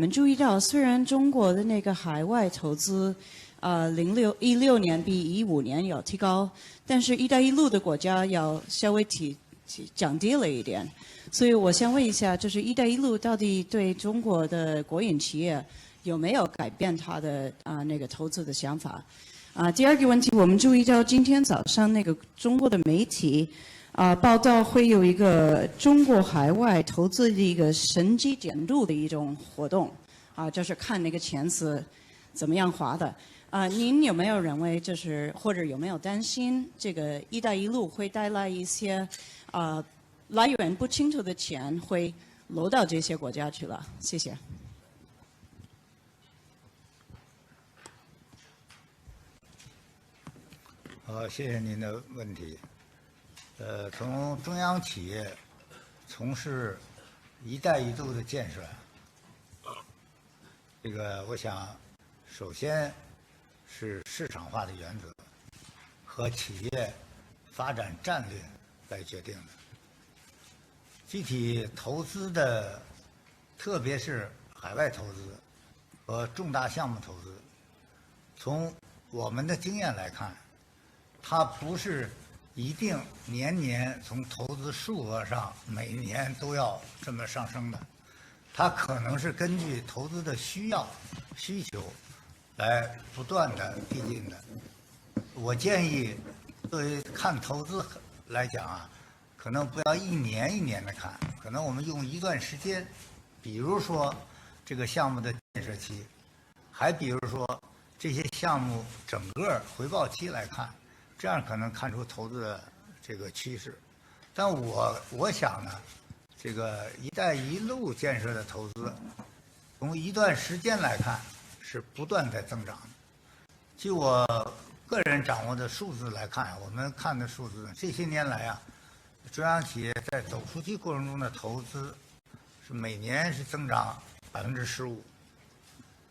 我们注意到，虽然中国的那个海外投资，16年比15年有提高，但是“一带一路”的国家要稍微降低了一点。所以我想问一下，就是“一带一路”到底对中国的国营企业有没有改变它的那个投资的想法？第二个问题，我们注意到今天早上那个中国的媒体报道会有一个中国海外投资的一个神机点入的一种活动，就是看那个钱是怎么样花的。您有没有认为就是或者有没有担心这个“一带一路”会带来一些来源不清楚的钱会流到这些国家去了？谢谢。谢谢您的问题。从中央企业从事“一带一路”的建设，这个我想，首先是市场化的原则和企业发展战略来决定的。具体投资的，特别是海外投资和重大项目投资，从我们的经验来看，它不是一定年年从投资数额上每年都要这么上升的，它可能是根据投资的需求来不断的递进的。我建议，作为看投资来讲可能不要一年一年的看，可能我们用一段时间，比如说这个项目的建设期，还比如说这些项目整个回报期来看。这样可能看出投资的这个趋势，但我想呢，这个“一带一路”建设的投资，从一段时间来看是不断在增长的。据我个人掌握的数字来看，我们看的数字，这些年来中央企业在走出去过程中的投资是每年是增长15%，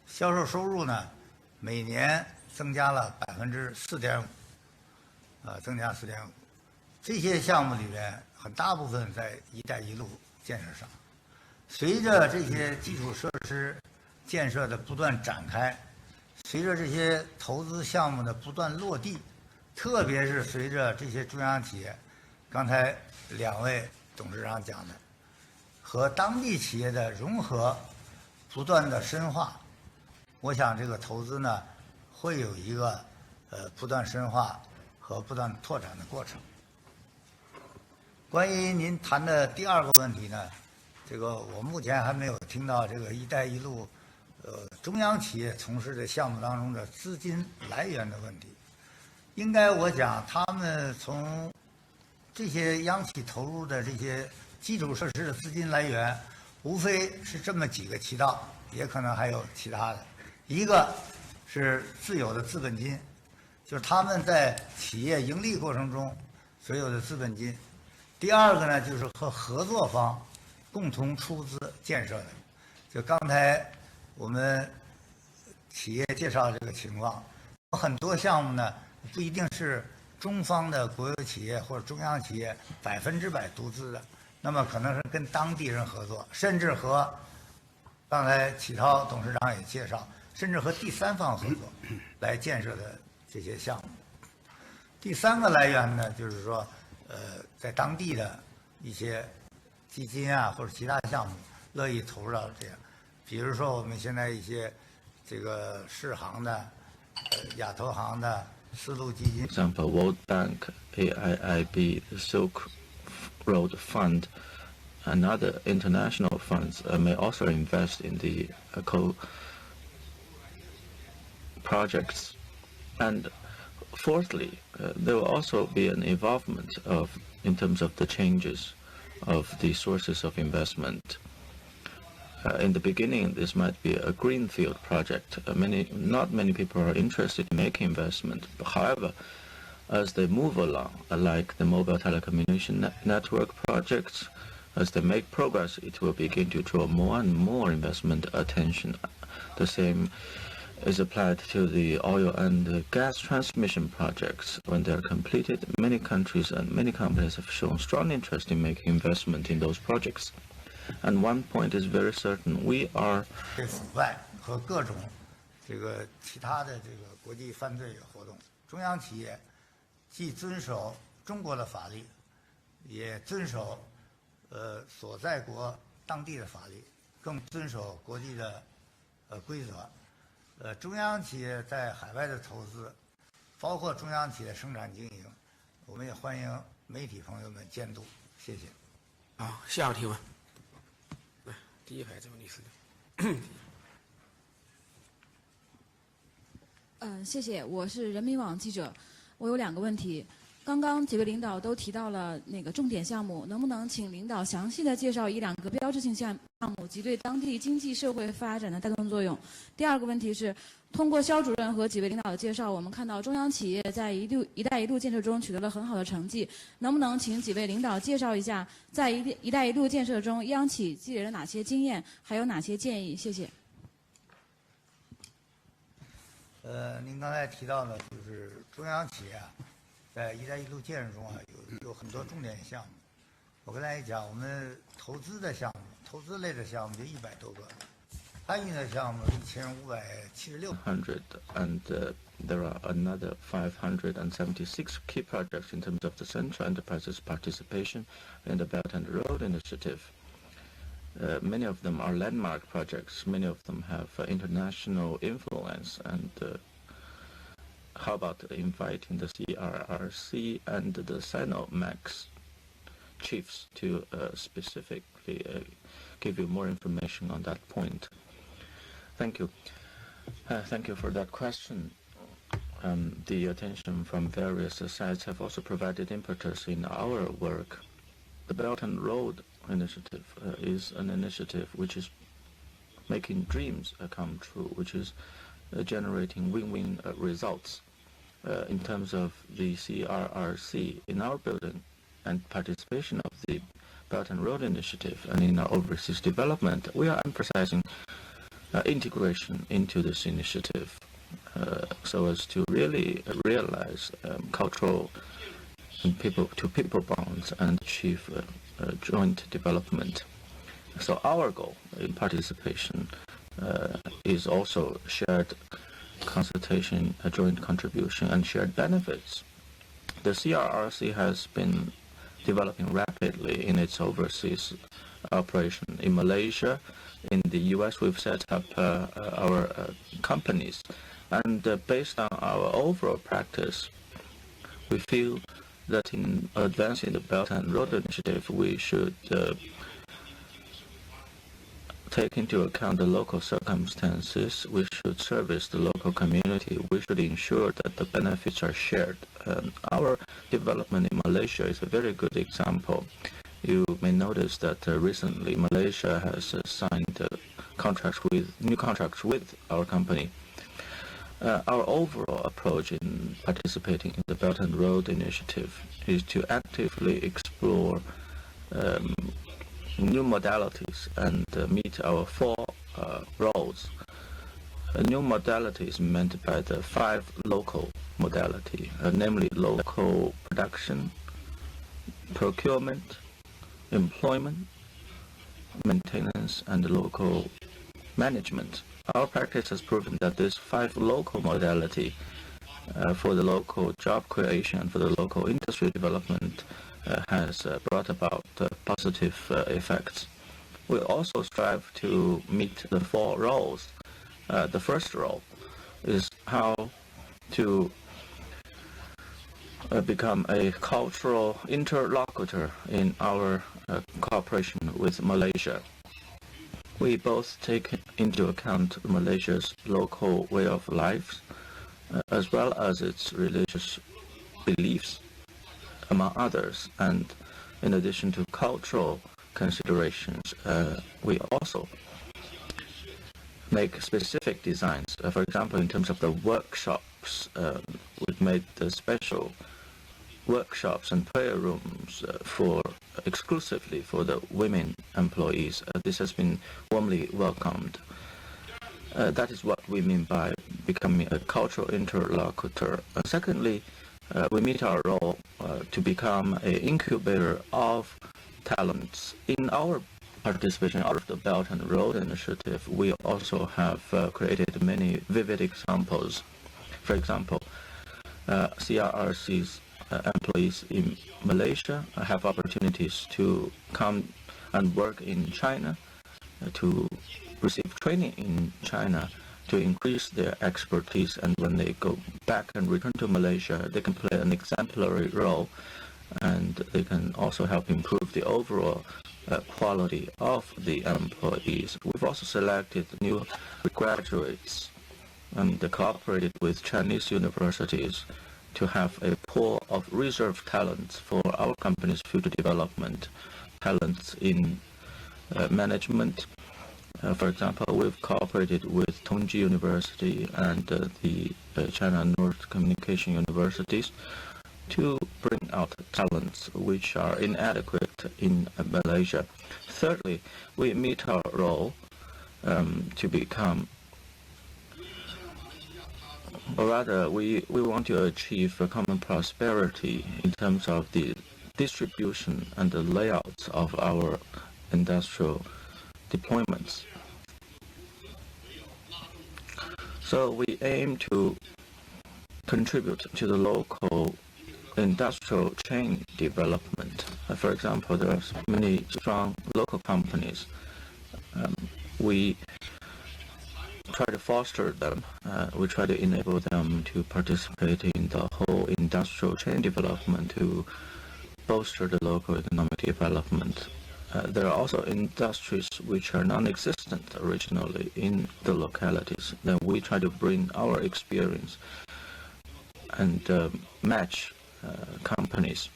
销售收入呢每年增加了4.5%。增加4.5%，这些项目里面很大部分在“一带一路”建设上。随着这些基础设施建设的不断展开，随着这些投资项目的不断落地，特别是随着这些中央企业，刚才2位董事长讲的，和当地企业的融合不断的深化，我想这个投资呢会有一个不断深化和不断拓展的过程。关于您谈的第二个问题呢，这个我目前还没有听到这个“一带一路”中央企业从事的项目当中的资金来源的问题。应该我讲，他们从这些央企投入的这些基础设施的资金来源，无非是这么几个渠道，也可能还有其他的。一个是自有的资本金，就是他们在企业盈利过程中所有的资本金。第二个呢，就是和合作方共同出资建设的。就刚才我们企业介绍这个情况，很多项目呢不一定是中方的国有企业或者中央企业100%独资的，那么可能是跟当地人合作，甚至和刚才启超董事长也介绍，甚至和第三方合作来建设的这些项目。第三个来源呢，就是说，在当地的一些基金或者其他项目乐意投入到这样，比如说我们现在一些这个世行的、亚投行的、丝路基金。For example, World Bank, AIIB, the Silk Road Fund, and other international funds may also invest in the projects. And fourthly, there will also be an involvement in terms of the changes of the sources of investment. In the beginning, this might be a greenfield project. Not many people are interested in making investment. However, as they move along, like the mobile telecommunication network projects, as they make progress, it will begin to draw more and more investment attention. The same is applied to the oil and gas transmission projects. When they are completed, many countries and many companies have shown strong interest in making investment in those projects. And one point is very certain: we are 对腐败和各种这个其他的这个国际犯罪活动，中央企业既遵守中国的法律，也遵守所在国当地的法律，更遵守国际的规则。中央企业在海外的投资，包括中央企业生产经营，我们也欢迎媒体朋友们监督。谢谢。好，下一个提问。来，第一排这位女士。谢谢，我是人民网记者，我有2个问题。刚刚几位领导都提到了那个重点项目，能不能请领导详细的介绍1、2个标志性项目及对当地经济社会发展的带动作用？第2个问题是，通过肖主任和几位领导的介绍，我们看到中央企业在“一带一路”建设中取得了很好的成绩，能不能请几位领导介绍一下，在“一带一路”建设中，央企积累了哪些经验，还有哪些建议？谢谢。您刚才提到的就是中央企业啊，在“一带一路”建设中啊，有很多重点项目。我跟大家讲，我们投资的项目，投资类的项目就100多个，参与的项目1576。and there are another 576 key projects in terms of the central enterprises' participation in the Belt and Road Initiative. Many of them are landmark projects. Many of them have international influence. And how about inviting the CRRC and the Sinomax chiefs to specifically give you more information on that point? Thank you. Thank you for that question. The attention from various sides have also provided impetus in our work. The Belt and Road Initiative is an initiative which is making dreams come true, which is generating win-win results. In terms of the CRRC, in our building and participation of the Belt and Road Initiative and in our overseas development, we are emphasizing integration into this initiative so as to really realize cultural and people-to-people bonds and achieve joint development. So our goal in participation is also shared consultation, a joint contribution, and shared benefits. The CRRC has been developing rapidly in its overseas operation. In Malaysia, in the US, we've set up our companies. And based on our overall practice, we feel that in advancing the Belt and Road Initiative, we should take into account the local circumstances. We should service the local community. We should ensure that the benefits are shared. Our development in Malaysia is a very good example. You may notice that recently Malaysia has signed new contracts with our company. Our overall approach in participating in the Belt and Road Initiative is to actively explore new modalities and meet our 4 roles. A new modality is meant by the 5 local modality, namely local production, procurement, employment, maintenance, and local management. Our practice has proven that this 5 local modality for the local job creation, for the local industry development has brought about positive effects. We also strive to meet the 4 roles. The first role is how to become a cultural interlocutor in our cooperation with Malaysia. We both take into account Malaysia's local way of life, as well as its religious beliefs, among others. And in addition to cultural considerations, we also make specific designs. For example, in terms of the workshops, we've made the special workshops and prayer rooms exclusively for the women employees. This has been warmly welcomed. That is what we mean by becoming a cultural interlocutor. Secondly, we meet our role to become an incubator of talents. In our participation out of the Belt and Road Initiative, we also have created many vivid examples. For example, CRRC's employees in Malaysia have opportunities to come and work in China, to receive training in China, to increase their expertise, and when they go back and return to Malaysia, they can play an exemplary role, and they can also help improve the overall quality of the employees. We've also selected new graduates and cooperated with Chinese universities to have a pool of reserve talents for our company's future development, talents in management. For example, we've cooperated with Tongji University and the China North Communication Universities to bring out talents which are inadequate in Malaysia. Thirdly, we meet our role to become, or rather, we want to achieve a common prosperity in terms of the distribution and the layouts of our industrial deployments. So we aim to contribute to the local industrial chain development. For example, there are many strong local companies. We try to foster them. We try to enable them to participate in the whole industrial chain development to bolster the local economic development. There are also industries which are non-existent originally in the localities. Then we try to bring our experience and match companies.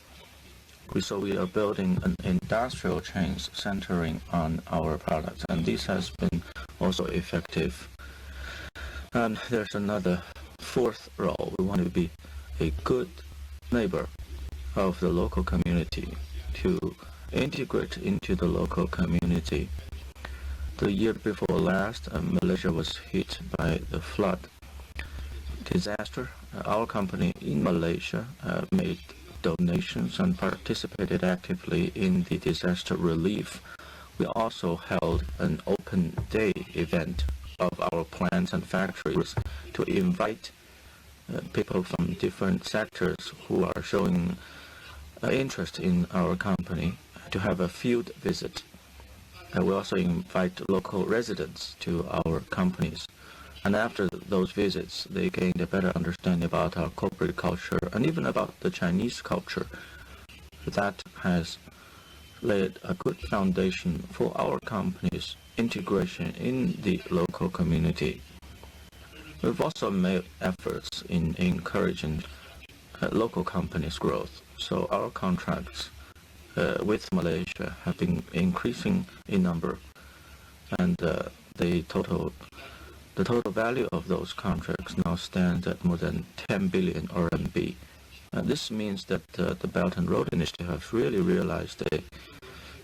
So we are building an industrial chains centering on our products, and this has been also effective. And there's another fourth role. We want to be a good neighbor of the local community, to integrate into the local community. The year before last, Malaysia was hit by the flood disaster. Our company in Malaysia made donations and participated actively in the disaster relief. We also held an open day event of our plants and factories to invite people from different sectors who are showing interest in our company to have a field visit. We also invite local residents to our companies. And after those visits, they gained a better understanding about our corporate culture and even about the Chinese culture. That has laid a good foundation for our company's integration in the local community. We've also made efforts in encouraging local companies' growth. So our contracts with Malaysia have been increasing in number, and the total value of those contracts now stands at more than 10 billion RMB. This means that the Belt and Road Initiative has really realized the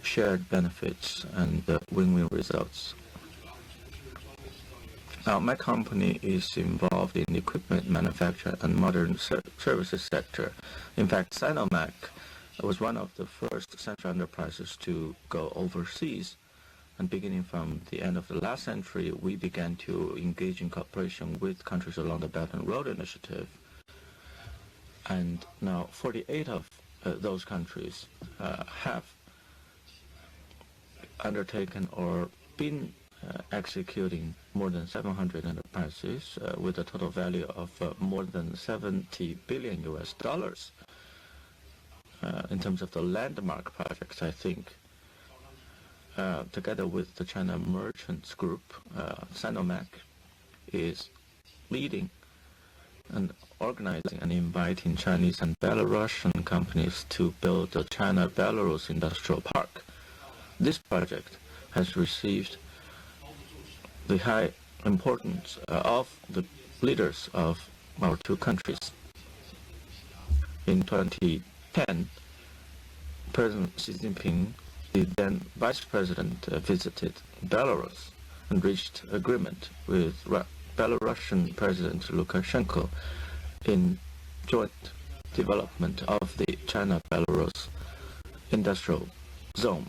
shared benefits and win-win results. Now, my company is involved in equipment manufacture and modern services sector. In fact, Sinomac was one of the first central enterprises to go overseas. And beginning from the end of the last century, we began to engage in cooperation with countries along the Belt and Road Initiative. And now 48 of those countries have undertaken or been executing more than 700 enterprises with a total value of more than $70 billion US. In terms of the landmark projects, I think, together with the China Merchants Group, Sinomac is leading and organizing and inviting Chinese and Belarusian companies to build the China-Belarus Industrial Park. This project has received the high importance of the leaders of our two countries. In 2010, President Xi Jinping, the then Vice President, visited Belarus and reached agreement with Belarusian President Lukashenko in joint development of the China-Belarus industrial zone.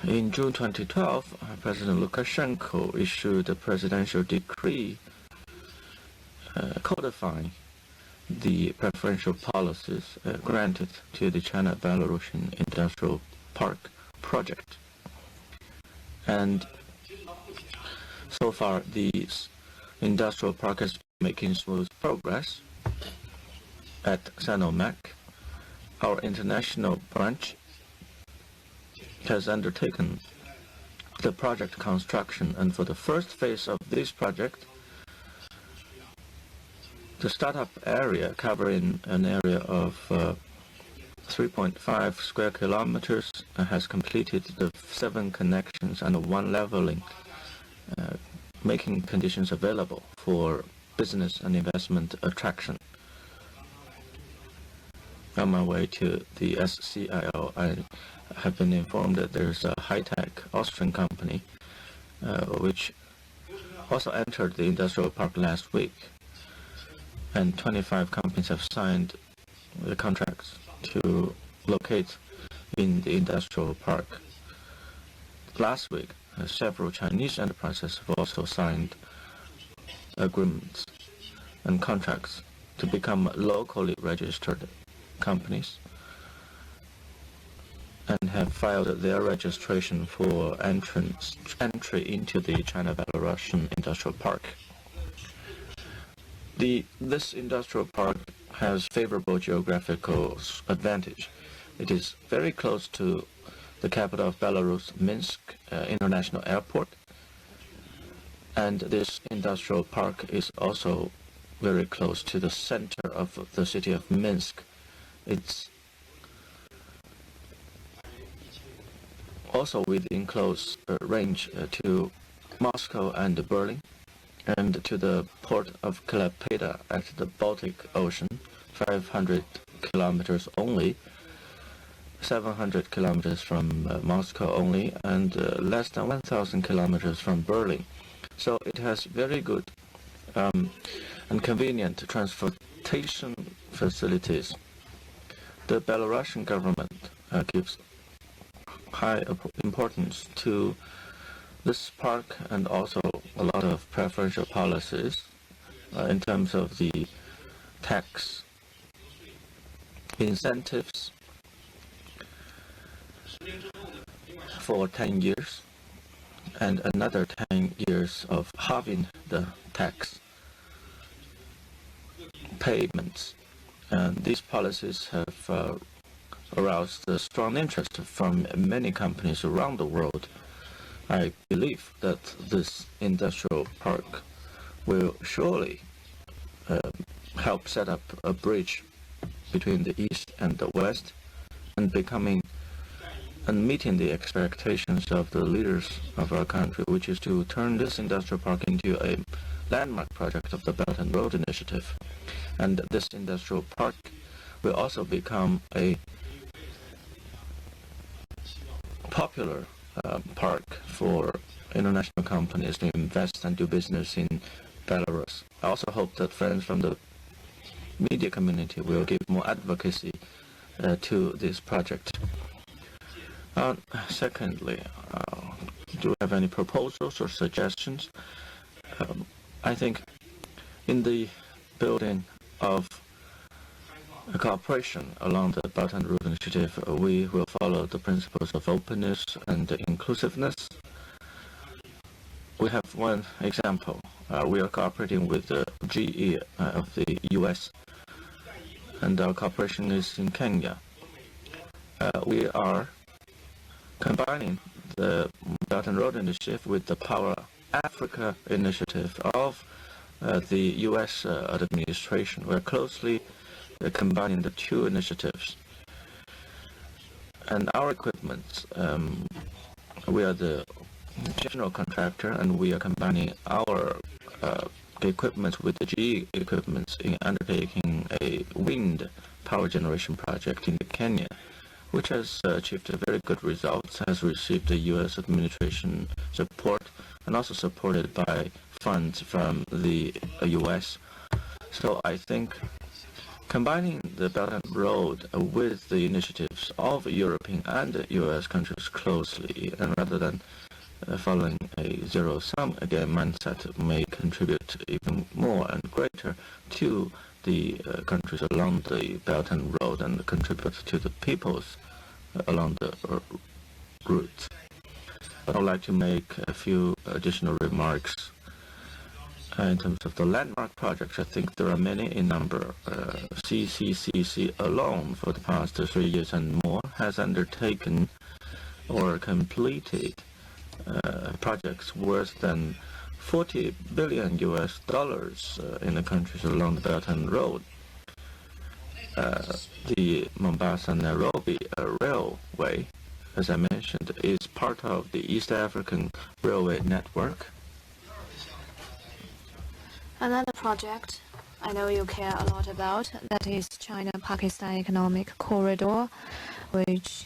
In June 2012, President Lukashenko issued a presidential decree codifying the preferential policies granted to the China-Belarusian Industrial Park project. And so far, the industrial park is making smooth progress. At Sinomac, our international branch has undertaken the project construction, and for the first phase of this project, the startup area, covering an area of 3.5 square kilometers, has completed the 7 connections and 1 leveling, making conditions available for business and investment attraction. On my way to the SCIO, I have been informed that there's a high-tech Austrian company which also entered the industrial park last week, and 25 companies have signed the contracts to locate in the industrial park. Last week, several Chinese enterprises have also signed agreements and contracts to become locally registered companies and have filed their registration for entry into the China-Belarusian Industrial Park. This industrial park has favorable geographical advantage. It is very close to the capital of Belarus, Minsk International Airport, and this industrial park is also very close to the center of the city of Minsk. It's also within close range to Moscow and Berlin, and to the port of Klaipeda at the Baltic Ocean, 500 kilometers only, 700 kilometers from Moscow only, and less than 1,000 kilometers from Berlin. So it has very good and convenient transportation facilities. The Belarusian government gives high importance to this park and also a lot of preferential policies in terms of the tax incentives for 10 years and another 10 years of halving the tax payments. And these policies have aroused a strong interest from many companies around the world. I believe that this industrial park will surely help set up a bridge between the East and the West, and meeting the expectations of the leaders of our country, which is to turn this industrial park into a landmark project of the Belt and Road Initiative. And this industrial park will also become a popular park for international companies to invest and do business in Belarus. I also hope that friends from the media community will give more advocacy to this project. Secondly, do you have any proposals or suggestions? I think in the building of a cooperation along the Belt and Road Initiative, we will follow the principles of openness and inclusiveness. We have one example. We are cooperating with the GE of the US, and our cooperation is in Kenya. We are combining the Belt and Road Initiative with the Power Africa initiative of the US administration. We're closely combining the two initiatives. And our equipment, we are the general contractor, and we are combining our equipment with the GE equipment in undertaking a wind power generation project in Kenya, which has achieved very good results, has received the U.S. administration support, and also supported by funds from the U.S. So I think combining the Belt and Road with the initiatives of European and U.S. countries closely, and rather than following a zero-sum game mindset, may contribute even more and greater to the countries along the Belt and Road and contribute to the peoples along the route. I would like to make a few additional remarks. In terms of the landmark projects, I think there are many in number. CCCC alone for the past 3 years and more has undertaken or completed projects worth than $40 billion in the countries along the Belt and Road. The Mombasa-Nairobi railway, as I mentioned, is part of the East African Railway Network. Another project I know you care a lot about, that is China-Pakistan Economic Corridor, which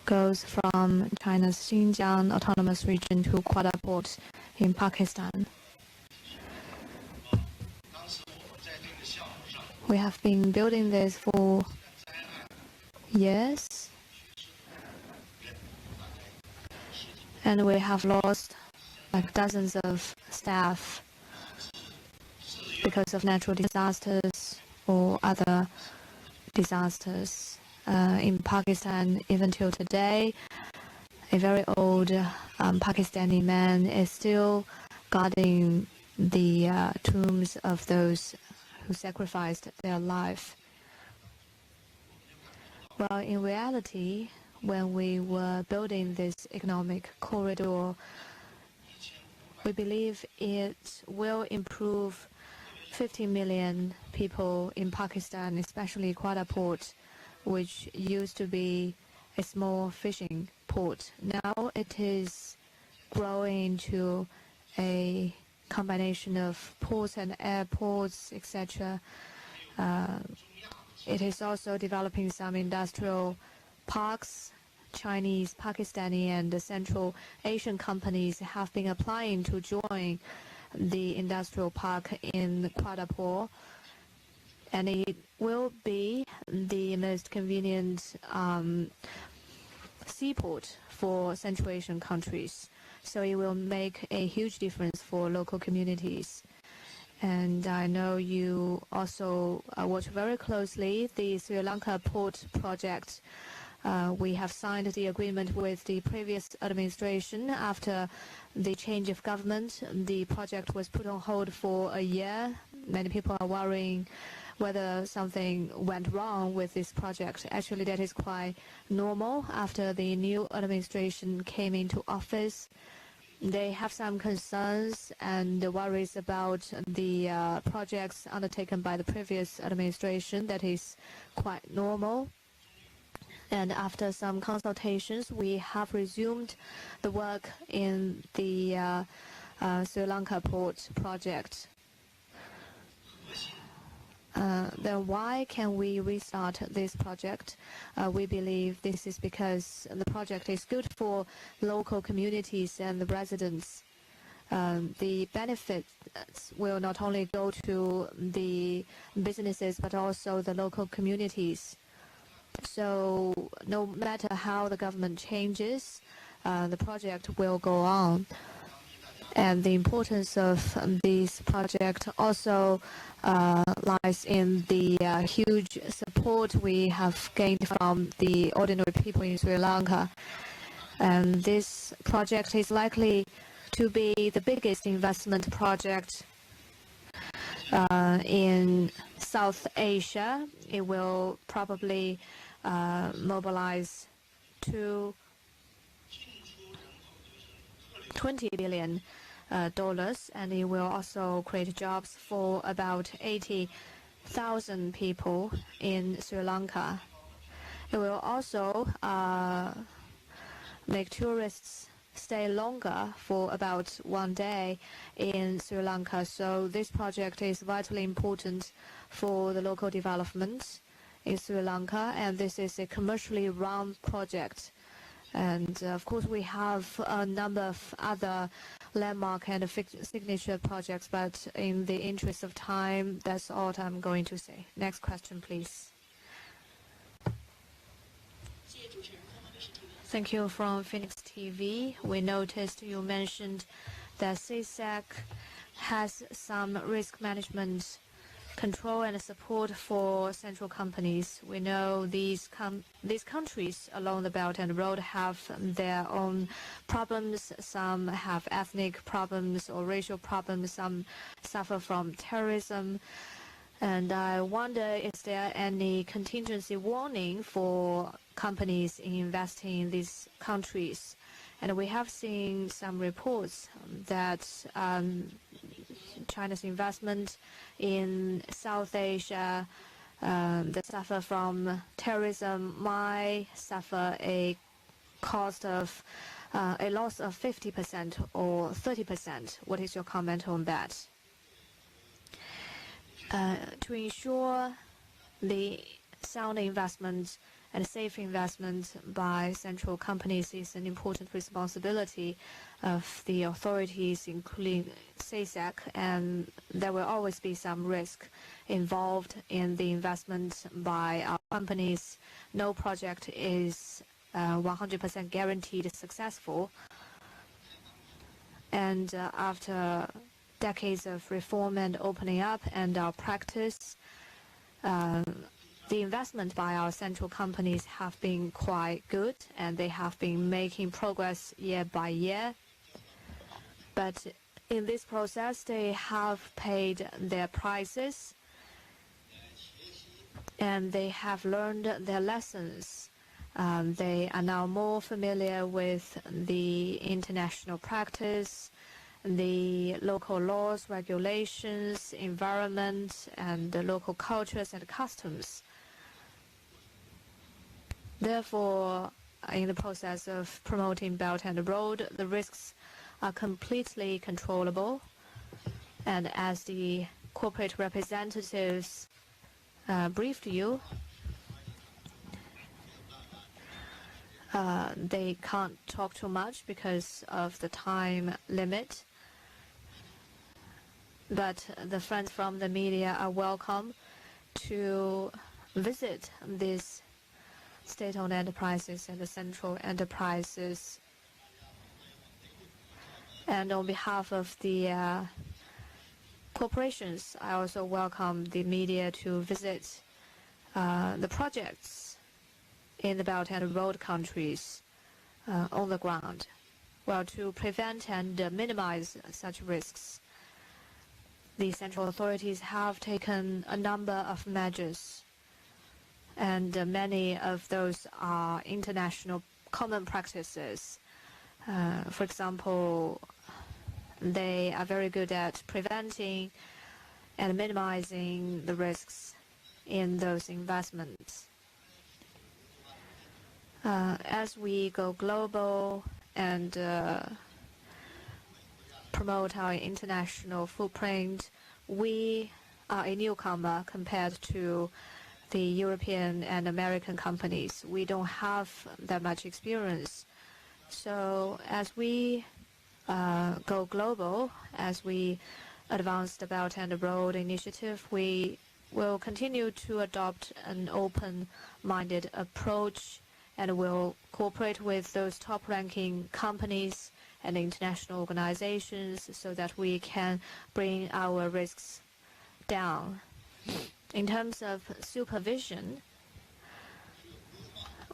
goes from China's Xinjiang Autonomous Region to Quetta Port in Pakistan. We have been building this for years, and we have lost like dozens of staff because of natural disasters or other disasters. In Pakistan, even till today, a very old Pakistani man is still guarding the tombs of those who sacrificed their life. Well, in reality, when we were building this economic corridor, we believe it will improve 50 million people in Pakistan, especially Quetta Port, which used to be a small fishing port. Now it is growing into a combination of ports and airports, etc. It is also developing some industrial parks. Chinese, Pakistani, and Central Asian companies have been applying to join the industrial park in Quetta Port, and it will be the most convenient seaport for Central Asian countries. So it will make a huge difference for local communities. And I know you also watch very closely the Sri Lanka port project. We have signed the agreement with the previous administration. After the change of government, the project was put on hold for a year. Many people are worrying whether something went wrong with this project. Actually, that is quite normal. After the new administration came into office, they have some concerns and worries about the projects undertaken by the previous administration. That is quite normal. And after some consultations, we have resumed the work in the Sri Lanka port project. Then why can we restart this project? We believe this is because the project is good for local communities and the residents. The benefits will not only go to the businesses but also the local communities. So no matter how the government changes, the project will go on. And the importance of this project also lies in the huge support we have gained from the ordinary people in Sri Lanka. And this project is likely to be the biggest investment project in South Asia. It will probably mobilize to $20 billion, and it will also create jobs for about 80,000 people in Sri Lanka. It will also make tourists stay longer for about 1 day in Sri Lanka. So this project is vitally important for the local development in Sri Lanka, and this is a commercially run project. And of course, we have a number of other landmark and signature projects, but in the interest of time, that's all I'm going to say. Next question, please. Thank you. From Phoenix TV. We noticed you mentioned that CSEC has some risk management control and support for central companies. We know these countries along the Belt and Road have their own problems. Some have ethnic problems or racial problems. Some suffer from terrorism. And I wonder, is there any contingency warning for companies in investing in these countries? And we have seen some reports that China's investment in South Asia that suffer from terrorism might suffer a cost of a loss of 50% or 30%. What is your comment on that? To ensure the sound investment and safe investment by central companies is an important responsibility of the authorities, including CSEC, and there will always be some risk involved in the investment by our companies. No project is 100% guaranteed successful. And after decades of reform and opening up and our practice, the investment by our central companies have been quite good, and they have been making progress year by year. But in this process, they have paid their prices, and they have learned their lessons. They are now more familiar with the international practice, the local laws, regulations, environment, and the local cultures and customs. Therefore, in the process of promoting Belt and Road, the risks are completely controllable. And as the corporate representatives briefed you, they can't talk too much because of the time limit. But the friends from the media are welcome to visit these state-owned enterprises and the central enterprises. And on behalf of the corporations, I also welcome the media to visit the projects in the Belt and Road countries on the ground, well, to prevent and minimize such risks. The central authorities have taken a number of measures, and many of those are international common practices. For example, they are very good at preventing and minimizing the risks in those investments. As we go global and promote our international footprint, we are a newcomer compared to the European and American companies. We don't have that much experience. So as we go global, as we advance the Belt and Road Initiative, we will continue to adopt an open-minded approach and will cooperate with those top-ranking companies and international organizations so that we can bring our risks down. In terms of supervision,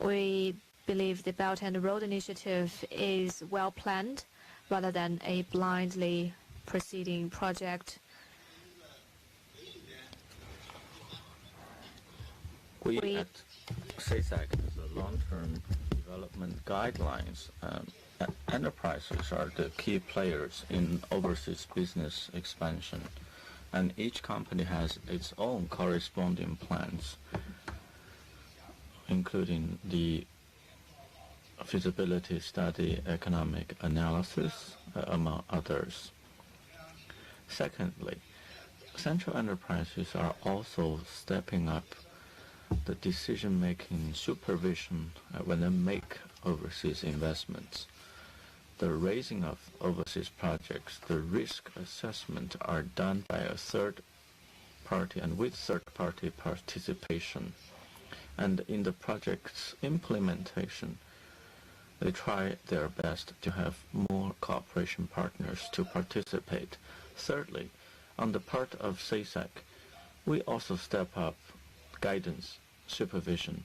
we believe the Belt and Road Initiative is well planned rather than a blindly proceeding project. We at CSEC has a long-term development guidelines. Enterprises are the key players in overseas business expansion, and each company has its own corresponding plans, including the feasibility study, economic analysis, among others. Secondly, central enterprises are also stepping up the decision-making supervision when they make overseas investments. The raising of overseas projects, the risk assessment are done by a third party and with third-party participation. And in the project's implementation, they try their best to have more cooperation partners to participate. Thirdly, on the part of CSEC, we also step up guidance, supervision,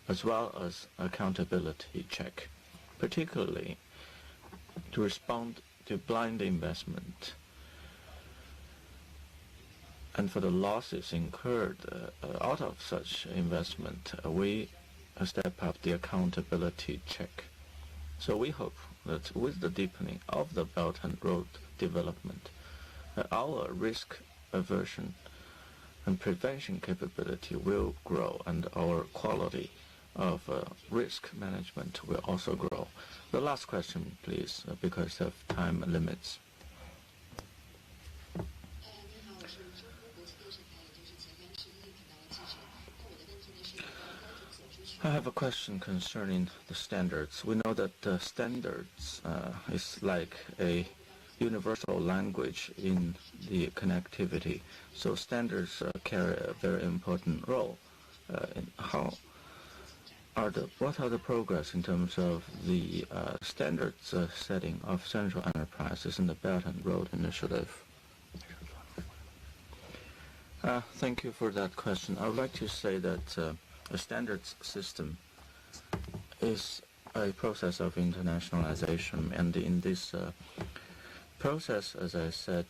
as well as accountability check, particularly to respond to blind investment and for the losses incurred out of such investment, we step up the accountability check. So we hope that with the deepening of the Belt and Road development, our risk aversion and prevention capability will grow, and our quality of risk management will also grow. The last question, please, because of time limits. I have a question concerning the standards. We know that standards is like a universal language in the connectivity. So standards carry a very important role. What are the progress in terms of the standards setting of central enterprises in the Belt and Road Initiative? Thank you for that question. I would like to say that a standards system is a process of internationalization, and in this process, as I said,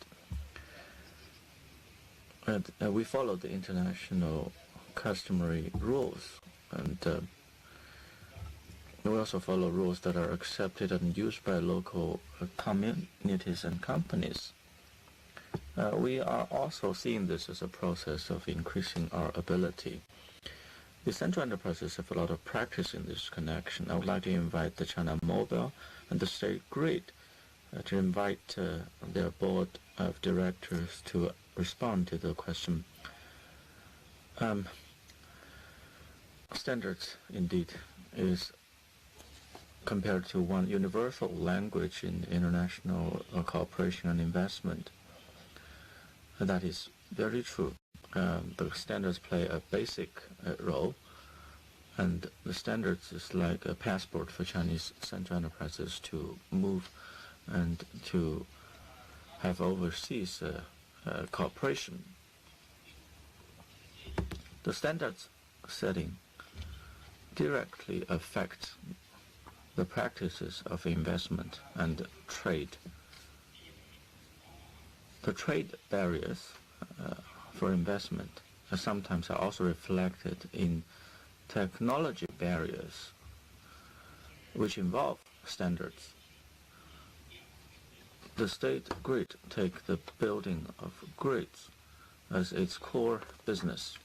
we follow the international customary rules, and we also follow rules that are accepted and used by local communities and companies. We are also seeing this as a process of increasing our ability. The central enterprises have a lot of practice in this connection. I would like to invite the China Mobile and the State Grid to invite their board of directors to respond to the question. Standards, indeed, is compared to one universal language in international cooperation and investment. That is very true. The standards play a basic role, and the standards is like a passport for Chinese central enterprises to move and to have overseas cooperation. The standards setting directly affect the practices of investment and trade. The trade barriers for investment sometimes are also reflected in technology barriers which involve standards. The State Grid take the building of grids as its core business.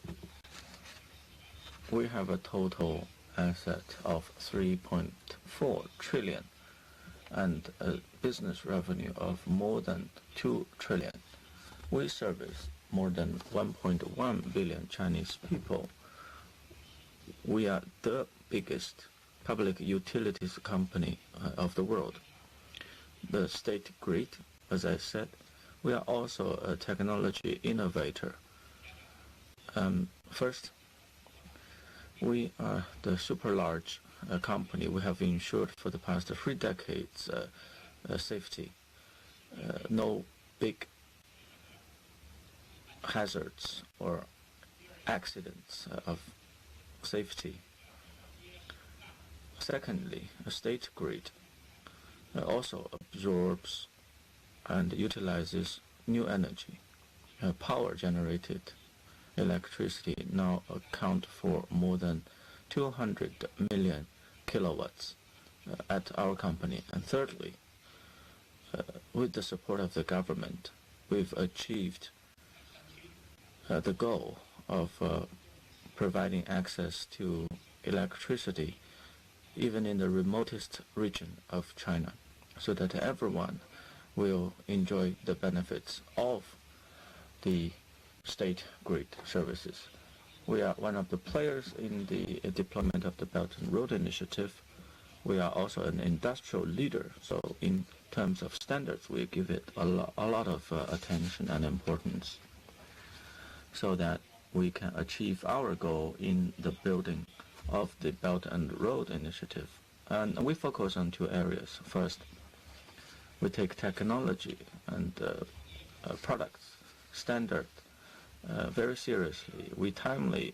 We have a total asset of 3.4 trillion and a business revenue of more than 2 trillion. We service more than 1.1 billion Chinese people. We are the biggest public utilities company of the world. The State Grid, as I said, we are also a technology innovator. First, we are the super large company. We have ensured for the past 3 decades safety, no big hazards or accidents of safety. Secondly, a State Grid also absorbs and utilizes new energy. Power generated electricity now account for more than 200 million kilowatts at our company. And thirdly, with the support of the government, we've achieved the goal of providing access to electricity even in the remotest region of China, so that everyone will enjoy the benefits of the State Grid services. We are one of the players in the deployment of the Belt and Road Initiative. We are also an industrial leader, so in terms of standards, we give it a lot of attention and importance, so that we can achieve our goal in the building of the Belt and Road Initiative. And we focus on two areas. First, we take technology and products, standard, very seriously. We timely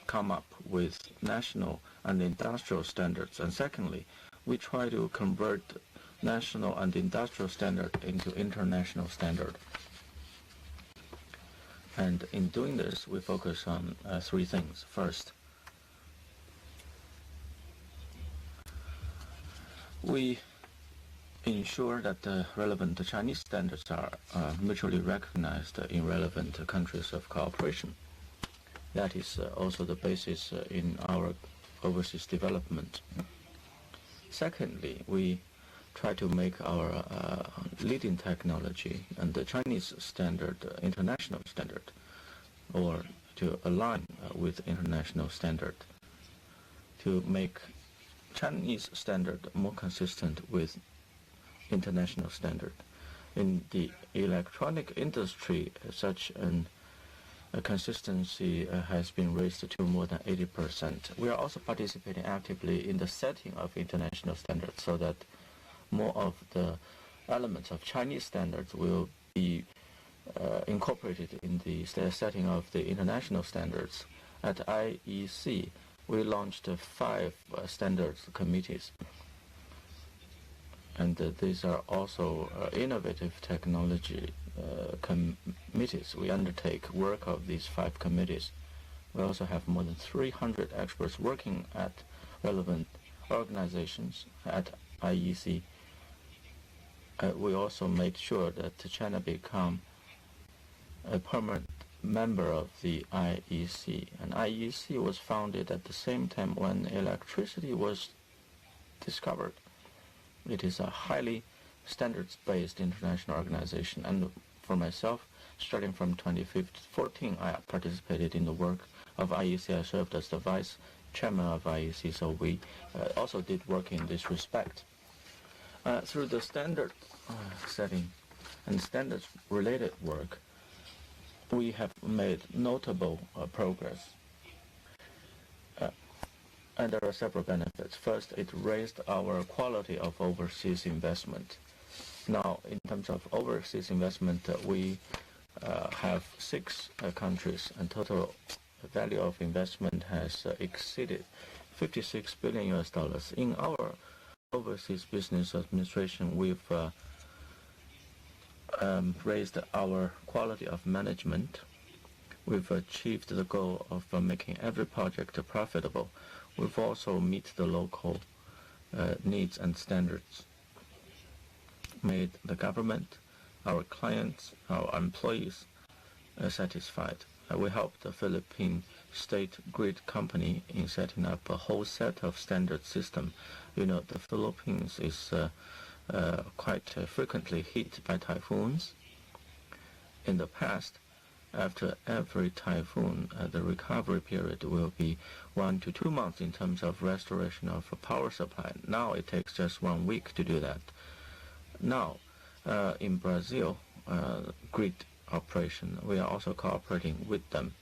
come up with national and industrial standards. And secondly, we try to convert national and industrial standard into international standard. And in doing this, we focus on three things. First, we ensure that the relevant Chinese standards are mutually recognized in relevant countries of cooperation. That is also the basis in our overseas development. Secondly, we try to make our leading technology and the Chinese standard international standard, or to align with international standard, to make Chinese standard more consistent with international standard. In the electronic industry, such a consistency has been raised to more than 80%. We are also participating actively in the setting of international standards so that more of the elements of Chinese standards will be incorporated in the setting of the international standards. At IEC, we launched 5 standards committees. And these are also innovative technology committees. We undertake work of these 5 committees. We also have more than 300 experts working at relevant organizations at IEC. We also made sure that China become a permanent member of the IEC. And IEC was founded at the same time when electricity was discovered. It is a highly standards-based international organization. And for myself, starting from 2014, I participated in the work of IEC. I served as the vice chairman of IEC, so we also did work in this respect. Through the standard setting and standards-related work, we have made notable progress. And there are several benefits. First, it raised our quality of overseas investment. Now, in terms of overseas investment, we have 6 countries, and total value of investment has exceeded $56 billion. In our overseas business administration, we've raised our quality of management. We've achieved the goal of making every project profitable. We've also met the local needs and standards, made the government, our clients, our employees satisfied. We helped the Philippine State Grid Company in setting up a whole set of standard system. You know, the Philippines is quite frequently hit by typhoons. In the past, after every typhoon, the recovery period will be 1 to 2 months in terms of restoration of a power supply. Now it takes just 1 week to do that. Now, in Brazil, grid operation, we are also cooperating with them.